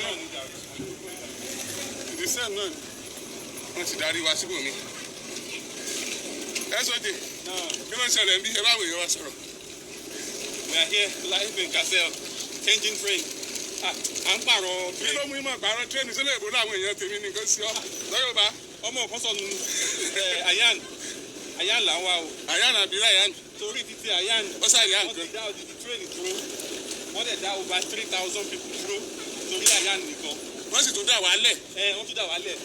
kan náà ìdísẹ́ náà wọ́n ti darí wa síbò mi. SOJ kí ló ń ṣẹlẹ̀ ń bí ẹ bá wòye wá sọ̀rọ̀. We are here live in Castle, changing train. À ń pààrọ̀ kí ló mú ìmọ̀ pààrọ̀ tírẹ́nì sílẹ̀ ìbò láwọn èèyàn tèmi nìkan sí ọ lọ́yọ̀ bá. ọmọ kan sọnù Ayan là ń wá o. Ayan àbí Ayan. Torí títí Ayan ó sá Ayan wọ́n ti dá odidi train dúró wọ́n dẹ̀ dá over 3,000 people dúró torí Ayan nìkan. wọ́n sì tún dà wá lẹ̀. Wọ́n tún dà wá lẹ̀.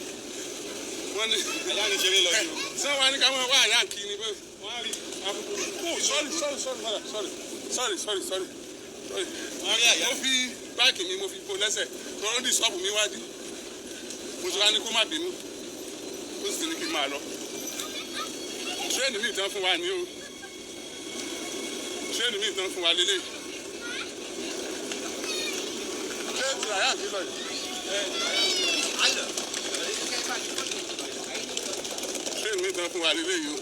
wọ́n ní Ayan ṣeré lọ sí o. ṣé wọ́n á ní ká wọ́n wá Ayan kí ni bẹ́ẹ̀. wọ́n á rí àbùkù. sorry. wọ́n rí Ayan. mo fi báàgì mi mo fi bo lẹ́sẹ̀ tọ́rọ́ dì sọ́ọ̀bù mi wájú mo ti wá ní kó má bínú ó sì ní kí n máa lọ. tírẹ́ẹ̀nì mi tán fún wa ní o tírẹ́ẹ̀nì mi tán fún wa lélẹ̀. tírẹ́ẹ̀nì àyà àti lọ yìí. tírẹ́ẹ̀nì mi tán fún wa lélẹ̀ yìí o.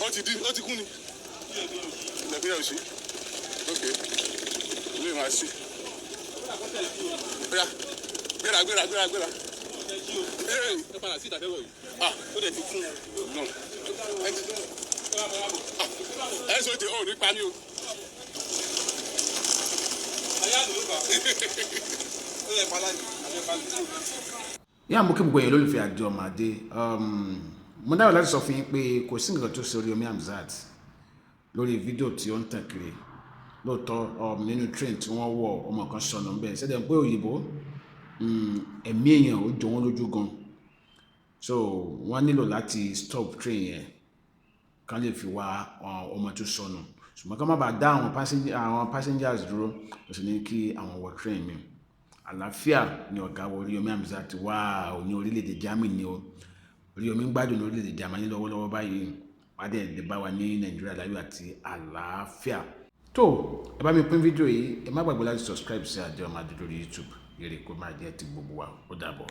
ó ti kú ni. ilẹ̀kùn yà ò sí. ok ilé máa sí. gbéra. ẹ padà sí ìdàkẹ́wọ̀ yìí. ó dẹ̀ ti kún. SOJ ò ní pa mí o. yá mo kí gbogbo èèyàn lólùfẹ́ àjọ ọmọdé mo dáwọ́ láti sọ fún yín pé kò sí nǹkan tó ṣe Oriyomi Hamzat lórí fídíò tí ó ń tàn kiri lóòótọ́ nínú train tí wọ́n wọ̀ ọmọ kan sọnù ń bẹ̀ ṣẹ́dẹ̀ pé òyìnbó ẹ̀mí èèyàn ó jọ wọ́n lójú gan so wọ́n nílò láti stop train yẹn kán lè fi wá ọmọ tó sọnù ṣùgbọ́n ká má bàa dá àwọn passengers dúró ó sì ní kí àwọn wọ train mi. Àlàáfíà ni ọ̀gá Oriyomi Hamzat wà ní orílẹ̀-èdè Germany ni o. Oriyomi ń gbádùn ní orílẹ̀-èdè Germany lọ́wọ́lọ́wọ́ báyìí wádẹ̀ lè bá wa ní Nàìjíríà láyọ̀ àti àlàáfíà. tó ẹ bá mi pín fídíò yìí ẹ má gbàgbé láti subscribe sí Àjọ Ọmọdé lórí YouTube èrè kó máa jẹ́ ti gbogbo wa ó dàbọ̀.